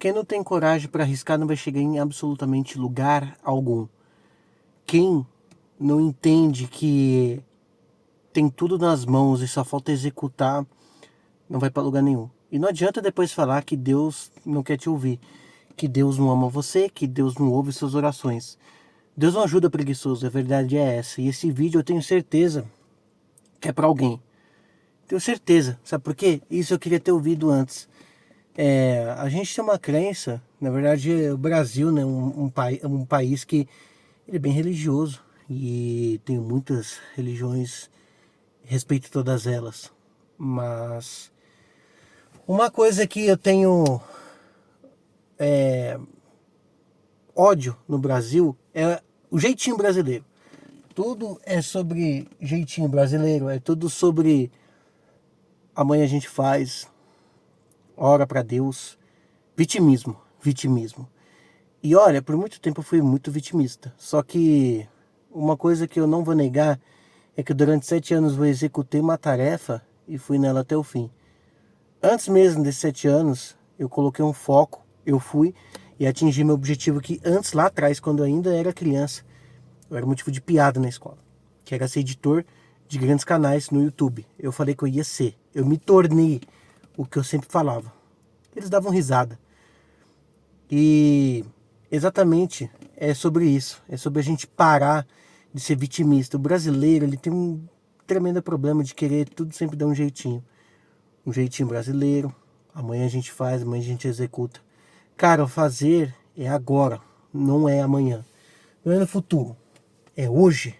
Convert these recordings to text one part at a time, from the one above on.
Quem não tem coragem para arriscar não vai chegar em absolutamente lugar algum. Quem não entende que tem tudo nas mãos e só falta executar, não vai para lugar nenhum. E não adianta depois falar que Deus não quer te ouvir, que Deus não ama você, que Deus não ouve suas orações. Deus não ajuda preguiçoso, a verdade é essa. E esse vídeo eu tenho certeza que é para alguém. Tenho certeza. Sabe por quê? Isso eu queria ter ouvido antes. A gente tem uma crença, na verdade o Brasil, né, um país que ele é bem religioso. E tem muitas religiões, respeito todas elas. Mas uma coisa que eu tenho ódio no Brasil é o jeitinho brasileiro. Tudo é sobre jeitinho brasileiro, é tudo sobre amanhã a gente faz, ora para Deus, vitimismo, vitimismo. E olha, por muito tempo eu fui muito vitimista. Só que uma coisa que eu não vou negar é que durante 7 anos eu executei uma tarefa e fui nela até o fim. Antes mesmo desses 7 anos, eu coloquei um foco, eu fui e atingi meu objetivo que antes, lá atrás, quando eu ainda era criança, eu era motivo de piada na escola, que era ser editor de grandes canais no YouTube. Eu falei que eu ia ser. Eu me tornei o que eu sempre falava. Eles davam risada. E exatamente é sobre isso. É sobre a gente parar de ser vitimista. O brasileiro, ele tem um tremendo problema de querer tudo sempre dar um jeitinho. Um jeitinho brasileiro. Amanhã a gente faz, amanhã a gente executa. Cara, o fazer é agora, não é amanhã. Não é no futuro. É hoje.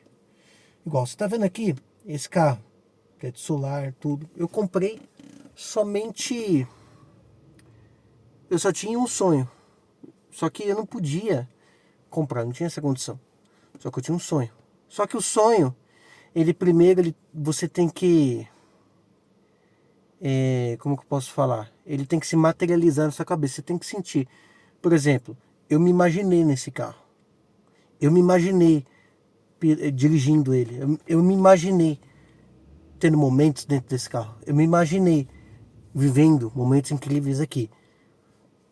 Igual você tá vendo aqui, esse carro, teto solar, tudo. Eu comprei somente... Eu só tinha um sonho. Só que eu não podia comprar, não tinha essa condição. Só que eu tinha um sonho. Só que o sonho, você tem que... como que eu posso falar? Ele tem que se materializar na sua cabeça, você tem que sentir. Por exemplo, eu me imaginei nesse carro. Eu me imaginei dirigindo ele. Eu me imaginei tendo momentos dentro desse carro. Eu me imaginei vivendo momentos incríveis aqui.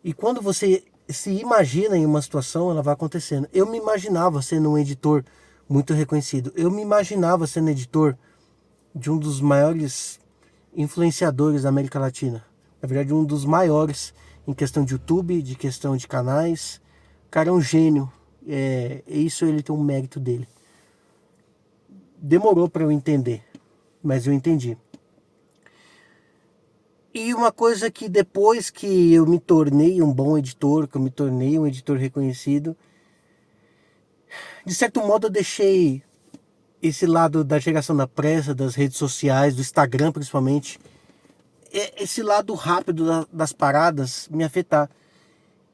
E quando você se imagina em uma situação, ela vai acontecendo. Eu me imaginava sendo um editor muito reconhecido. Eu me imaginava sendo editor de um dos maiores influenciadores da América Latina. Na verdade, um dos maiores em questão de YouTube, de questão de canais. O cara é um gênio. Isso ele tem um mérito dele. Demorou para eu entender, mas eu entendi. E uma coisa que depois que eu me tornei um bom editor, que eu me tornei um editor reconhecido, de certo modo eu deixei esse lado da geração da pressa, das redes sociais, do Instagram principalmente, esse lado rápido das paradas me afetar.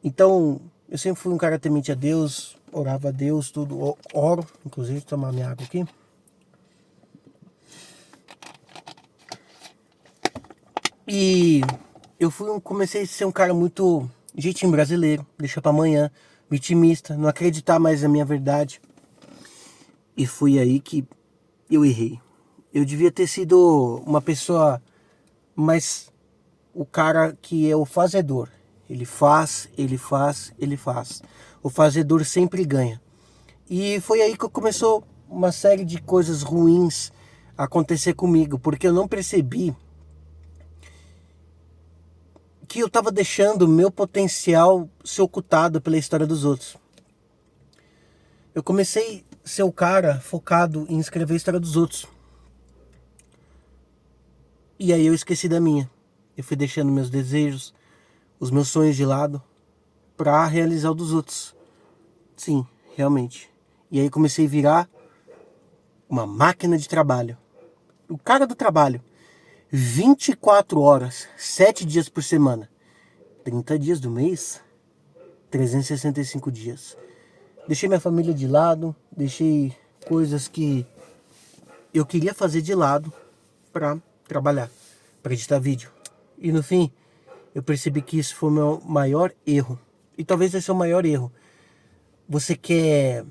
Então, eu sempre fui um cara temente a Deus, orava a Deus, tudo, oro, inclusive tomar minha água aqui. E eu comecei a ser um cara muito jeitinho brasileiro, deixa pra amanhã, vitimista, não acreditar mais na minha verdade. E foi aí que eu errei. Eu devia ter sido uma pessoa mais o cara que é o fazedor. Ele faz, ele faz, ele faz. O fazedor sempre ganha. E foi aí que começou uma série de coisas ruins a acontecer comigo, porque eu não percebi que eu estava deixando o meu potencial ser ocultado pela história dos outros. Eu comecei a ser o cara focado em escrever a história dos outros. E aí eu esqueci da minha. Eu fui deixando meus desejos, os meus sonhos de lado, para realizar o dos outros. Sim, realmente. E aí comecei a virar uma máquina de trabalho. O cara do trabalho. 24 horas, 7 dias por semana. 30 dias do mês, 365 dias. Deixei minha família de lado, deixei coisas que eu queria fazer de lado para trabalhar, para editar vídeo. E no fim, eu percebi que isso foi o meu maior erro. E talvez esse é o maior erro. Você quer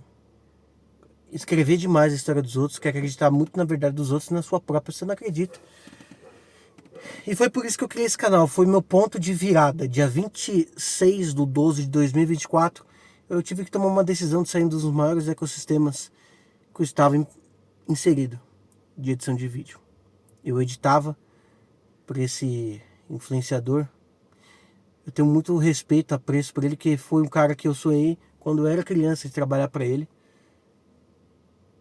escrever demais a história dos outros, quer acreditar muito na verdade dos outros e na sua própria, você não acredita. E foi por isso que eu criei esse canal. Foi meu ponto de virada. Dia 26/12/2024, eu tive que tomar uma decisão de sair dos maiores ecossistemas que eu estava inserido de edição de vídeo. Eu editava por esse influenciador. Eu tenho muito respeito, apreço por ele, que foi um cara que eu sonhei quando eu era criança de trabalhar para ele.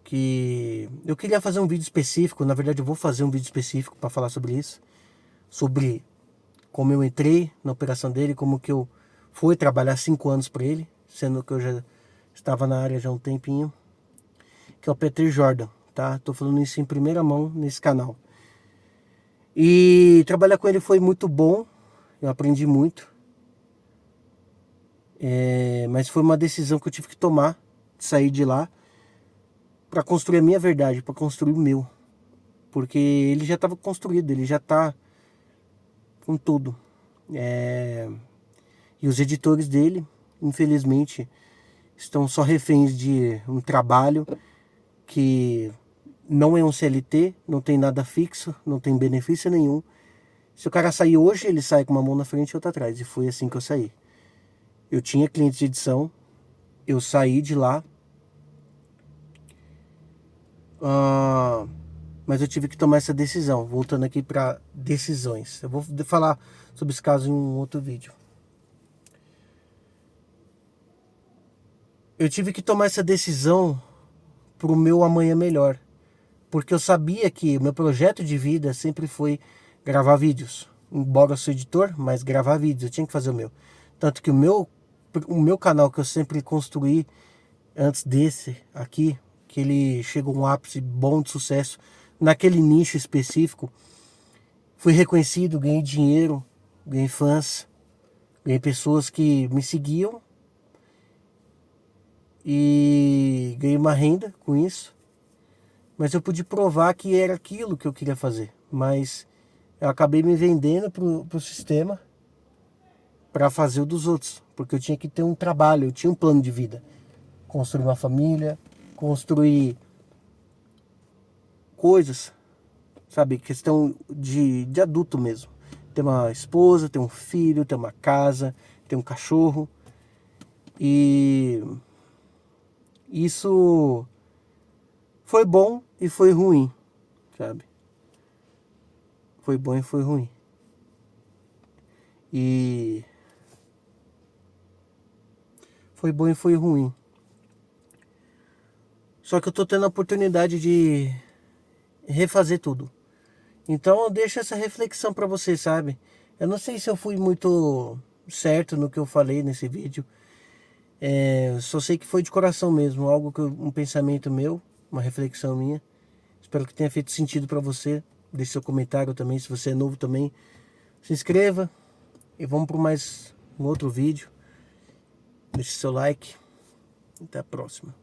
Que eu queria fazer um vídeo específico, na verdade eu vou fazer um vídeo específico para falar sobre isso, sobre como eu entrei na operação dele, como que eu fui trabalhar 5 anos para ele, sendo que eu já estava na área já há um tempinho, que é o Peter Jordan, tá? Tô falando isso em primeira mão nesse canal. E trabalhar com ele foi muito bom, eu aprendi muito. Mas foi uma decisão que eu tive que tomar, de sair de lá, para construir a minha verdade, para construir o meu. Porque ele já estava construído, ele já está com tudo. E os editores dele, infelizmente, estão só reféns de um trabalho que não é um CLT, não tem nada fixo, não tem benefício nenhum. Se o cara sair hoje, ele sai com uma mão na frente e outra atrás. E foi assim que eu saí. Eu tinha clientes de edição, eu saí de lá, mas eu tive que tomar essa decisão. Voltando aqui para decisões. Eu vou falar sobre esse caso em um outro vídeo. Eu tive que tomar essa decisão para o meu amanhã melhor. Porque eu sabia que o meu projeto de vida sempre foi gravar vídeos. Embora eu sou editor, mas gravar vídeos, eu tinha que fazer o meu. Tanto que o meu canal que eu sempre construí antes desse aqui, que ele chegou a um ápice bom de sucesso naquele nicho específico, fui reconhecido, ganhei dinheiro, ganhei fãs, ganhei pessoas que me seguiam e ganhei uma renda com isso. Mas eu pude provar que era aquilo que eu queria fazer. Mas eu acabei me vendendo pro sistema para fazer o dos outros. Porque eu tinha que ter um trabalho, eu tinha um plano de vida. Construir uma família, construir coisas, sabe? Questão de adulto mesmo. Ter uma esposa, ter um filho, ter uma casa, ter um cachorro. E isso foi bom e foi ruim, sabe? Foi bom e foi ruim. E foi bom e foi ruim. Só que eu tô tendo a oportunidade de refazer tudo. Então eu deixo essa reflexão para você, sabe? Eu não sei se eu fui muito certo no que eu falei nesse vídeo. Só sei que foi de coração mesmo, algo que um pensamento meu, uma reflexão minha. Espero que tenha feito sentido para você. Deixe seu comentário também, se você é novo também. Se inscreva e vamos para mais um outro vídeo. Deixe seu like. Até a próxima.